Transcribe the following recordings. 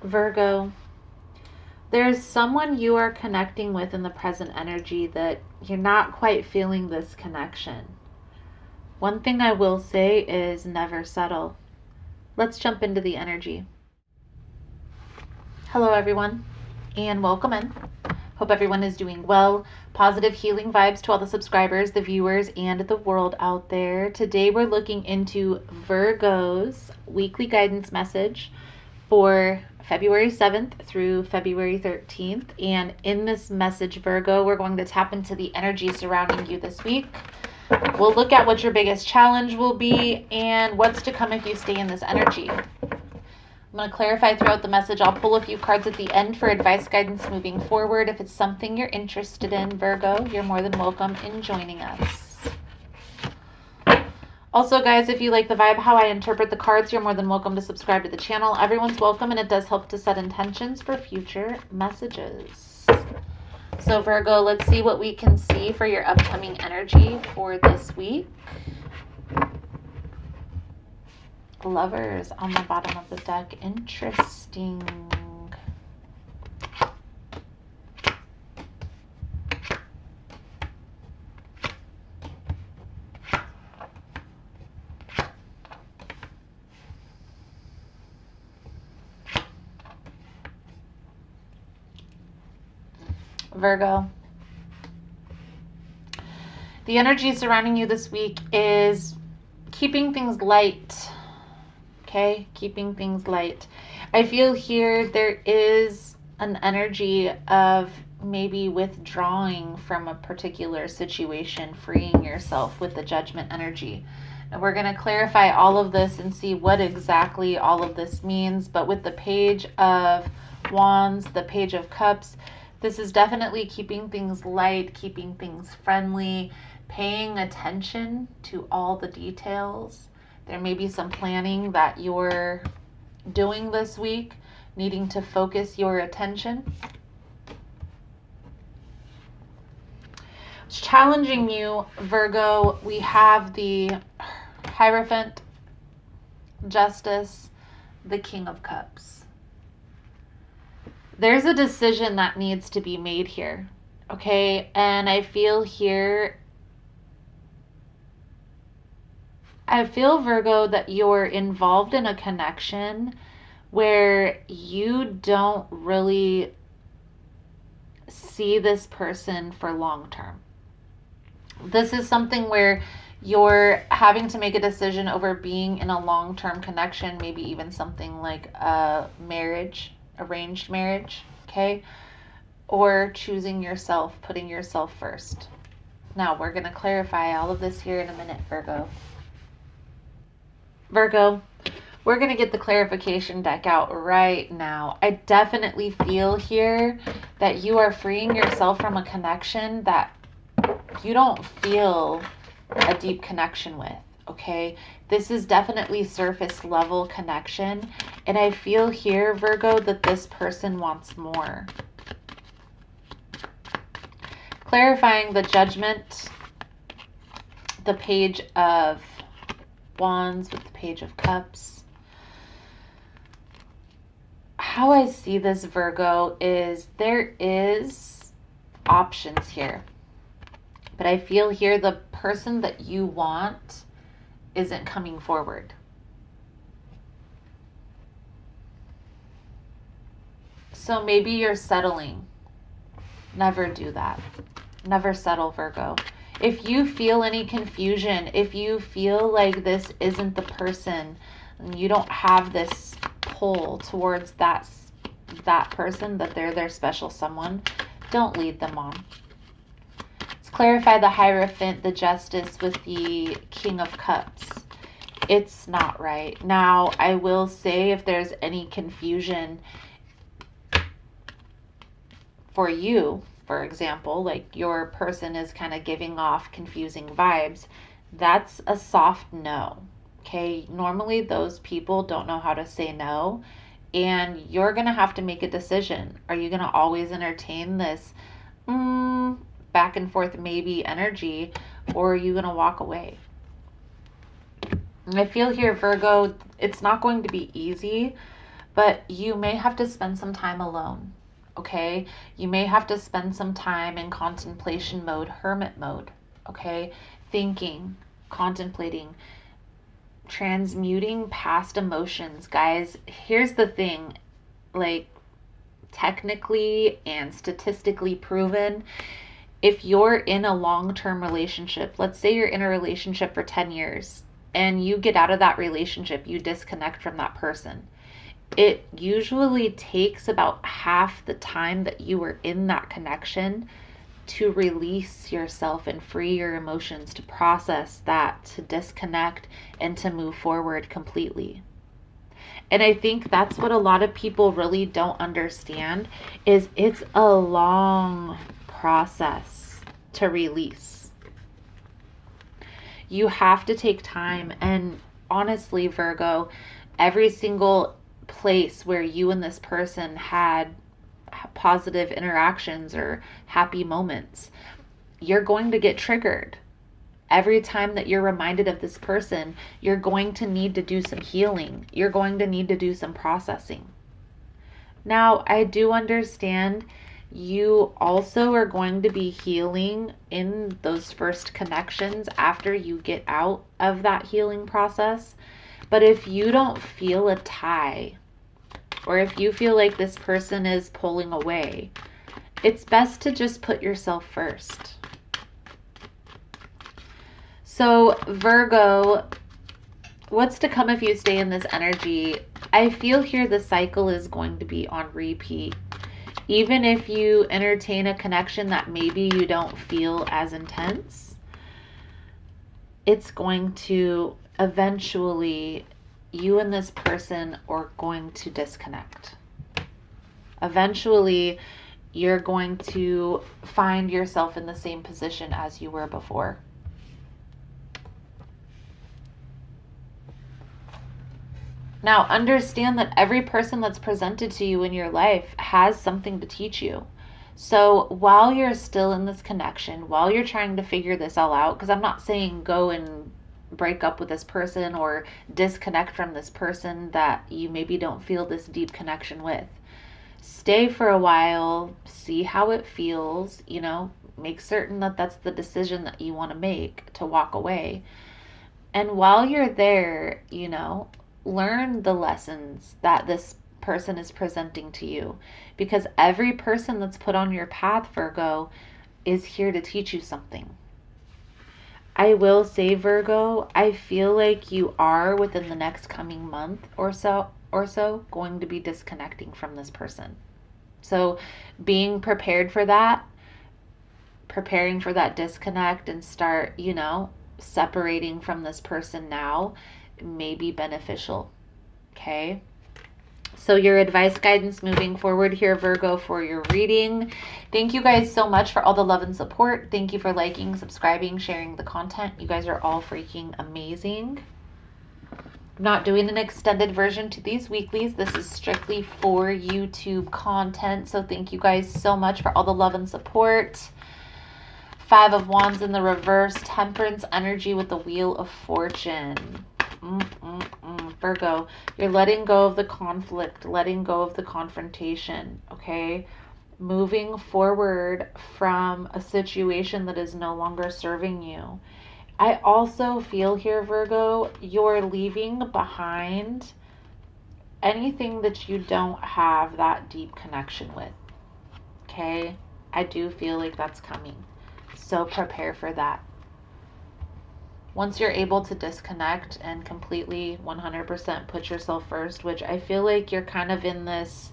Virgo, there's someone you are connecting with in the present energy that you're not quite feeling this connection. One thing I will say is never settle. Let's jump into the energy. Hello, everyone, and welcome in. Hope everyone is doing well. Positive healing vibes to all the subscribers, the viewers, and the world out there. Today we're looking into Virgo's weekly guidance message for February 7th through February 13th. And in this message, Virgo, we're going to tap into the energy surrounding you this week. We'll look at what your biggest challenge will be and what's to come if you stay in this energy. I'm going to clarify throughout the message. I'll pull a few cards at the end for advice guidance moving forward. If it's something you're interested in, Virgo, you're more than welcome in joining us. Also, guys, if you like the vibe, how I interpret the cards, you're more than welcome to subscribe to the channel. Everyone's welcome, and it does help to set intentions for future messages. So, Virgo, let's see what we can see for your upcoming energy for this week. Lovers on the bottom of the deck. Interesting. Virgo. The energy surrounding you this week is keeping things light. Okay, keeping things light. I feel here there is an energy of maybe withdrawing from a particular situation, freeing yourself with the Judgment energy. And we're going to clarify all of this and see what exactly all of this means. But with the Page of Wands, the Page of Cups, this is definitely keeping things light, keeping things friendly, paying attention to all the details. There may be some planning that you're doing this week, needing to focus your attention. Challenging you, Virgo, we have the Hierophant, Justice, the King of Cups. There's a decision that needs to be made here, okay? And I feel here, Virgo, that you're involved in a connection where you don't really see this person for long term. This is something where you're having to make a decision over being in a long-term connection, maybe even something like a marriage, arranged marriage, okay? Or choosing yourself, putting yourself first. Now, we're going to clarify all of this here in a minute, Virgo. Virgo, we're going to get the clarification deck out right now. I definitely feel here that you are freeing yourself from a connection that you don't feel a deep connection with, okay? This is definitely surface level connection. And I feel here, Virgo, that this person wants more. Clarifying the Judgment, the Page of Wands with the Page of Cups. How I see this, Virgo, is there is options here. But I feel here the person that you want isn't coming forward. So maybe you're settling. Never do that. Never settle, Virgo. If you feel any confusion, if you feel like this isn't the person, and you don't have this pull towards that person, that they're their special someone, don't lead them on. Let's clarify the Hierophant, the Justice with the King of Cups. It's not right. Now, I will say if there's any confusion for you, for example, like your person is kind of giving off confusing vibes, that's a soft no. Okay, normally those people don't know how to say no, and you're going to have to make a decision. Are you going to always entertain this back and forth maybe energy, or are you going to walk away? And I feel here, Virgo, it's not going to be easy, but you may have to spend some time alone. Okay? You may have to spend some time in contemplation mode, hermit mode. Okay? Thinking, contemplating, transmuting past emotions. Guys, here's the thing, like, technically and statistically proven, if you're in a long-term relationship, let's say you're in a relationship for 10 years and you get out of that relationship, you disconnect from that person, it usually takes about half the time that you were in that connection to release yourself and free your emotions, to process that, to disconnect, and to move forward completely. And I think that's what a lot of people really don't understand, is it's a long process to release. You have to take time. And honestly, Virgo, every single place where you and this person had positive interactions or happy moments, you're going to get triggered. Every time that you're reminded of this person, you're going to need to do some healing. You're going to need to do some processing. Now, I do understand you also are going to be healing in those first connections after you get out of that healing process. But if you don't feel a tie, or if you feel like this person is pulling away, it's best to just put yourself first. So Virgo, what's to come if you stay in this energy? I feel here the cycle is going to be on repeat. Even if you entertain a connection that maybe you don't feel as intense, it's going to eventually, you and this person are going to disconnect. Eventually, you're going to find yourself in the same position as you were before. Now, understand that every person that's presented to you in your life has something to teach you. So while you're still in this connection, while you're trying to figure this all out, because I'm not saying go and break up with this person or disconnect from this person that you maybe don't feel this deep connection with. Stay for a while, see how it feels, make certain that that's the decision that you want to make, to walk away. And while you're there, learn the lessons that this person is presenting to you, because every person that's put on your path, Virgo, is here to teach you something. I will say, Virgo, I feel like you are within the next coming month or so going to be disconnecting from this person. So being prepared for that, preparing for that disconnect, and start, separating from this person now may be beneficial. Okay? So your advice, guidance moving forward here, Virgo, for your reading. Thank you guys so much for all the love and support. Thank you for liking, subscribing, sharing the content. You guys are all freaking amazing. I'm not doing an extended version to these weeklies. This is strictly for YouTube content. So thank you guys so much for all the love and support. 5 of Wands in the reverse, Temperance energy with the Wheel of Fortune. Virgo, you're letting go of the conflict, letting go of the confrontation, okay? Moving forward from a situation that is no longer serving you. I also feel here, Virgo, you're leaving behind anything that you don't have that deep connection with, okay? I do feel like that's coming. So prepare for that. Once you're able to disconnect and completely 100% put yourself first, which I feel like you're kind of in this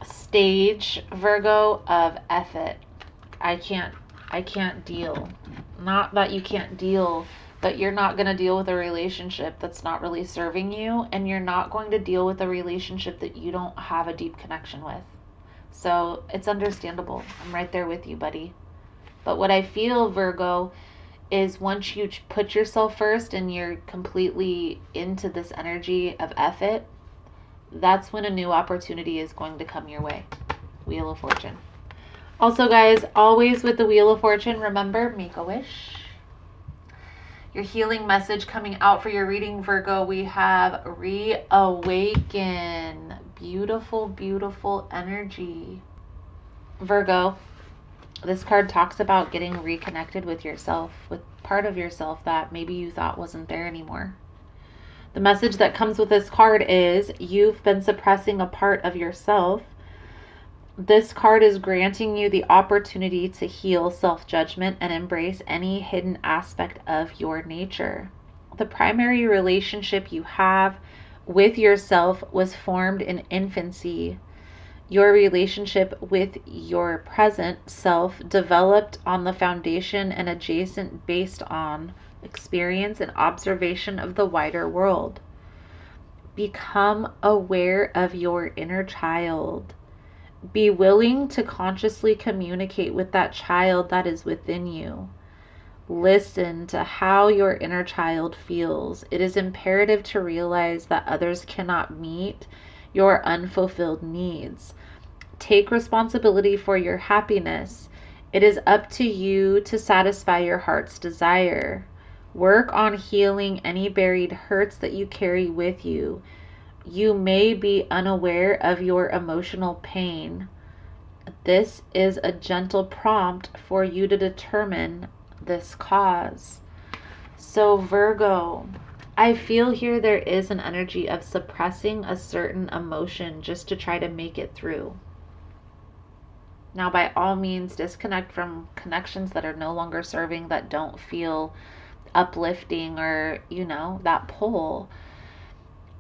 stage, Virgo, of F it. I can't deal. Not that you can't deal, but you're not going to deal with a relationship that's not really serving you, and you're not going to deal with a relationship that you don't have a deep connection with. So it's understandable. I'm right there with you, buddy. But what I feel, Virgo, is once you put yourself first and you're completely into this energy of F it, that's when a new opportunity is going to come your way. Wheel of Fortune. Also, guys, always with the Wheel of Fortune, remember, make a wish. Your healing message coming out for your reading, Virgo, we have reawaken. Beautiful, beautiful energy. Virgo, this card talks about getting reconnected with yourself, with part of yourself that maybe you thought wasn't there anymore. The message that comes with this card is you've been suppressing a part of yourself. This card is granting you the opportunity to heal self-judgment and embrace any hidden aspect of your nature. The primary relationship you have with yourself was formed in infancy. Your relationship with your present self developed on the foundation and adjacent based on experience and observation of the wider world. Become aware of your inner child. Be willing to consciously communicate with that child that is within you. Listen to how your inner child feels. It is imperative to realize that others cannot meet your unfulfilled needs. Take responsibility for your happiness. It is up to you to satisfy your heart's desire. Work on healing any buried hurts that you carry with you. You may be unaware of your emotional pain. This is a gentle prompt for you to determine this cause. So Virgo, I feel here there is an energy of suppressing a certain emotion just to try to make it through. Now, by all means, disconnect from connections that are no longer serving, that don't feel uplifting or, that pull.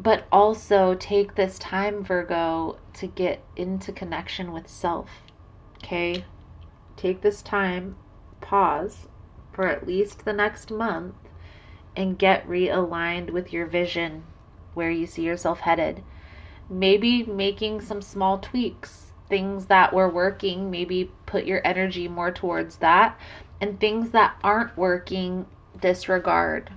But also take this time, Virgo, to get into connection with self. Okay? Take this time, pause for at least the next month, and get realigned with your vision, where you see yourself headed. Maybe making some small tweaks. Things that were working, maybe put your energy more towards that. And things that aren't working, disregard.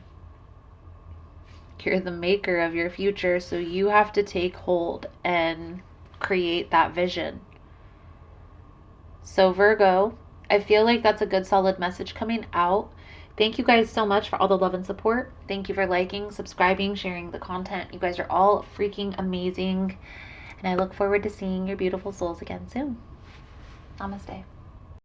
You're the maker of your future, so you have to take hold and create that vision. So Virgo, I feel like that's a good solid message coming out. Thank you guys so much for all the love and support. Thank you for liking, subscribing, sharing the content. You guys are all freaking amazing. And I look forward to seeing your beautiful souls again soon. Namaste.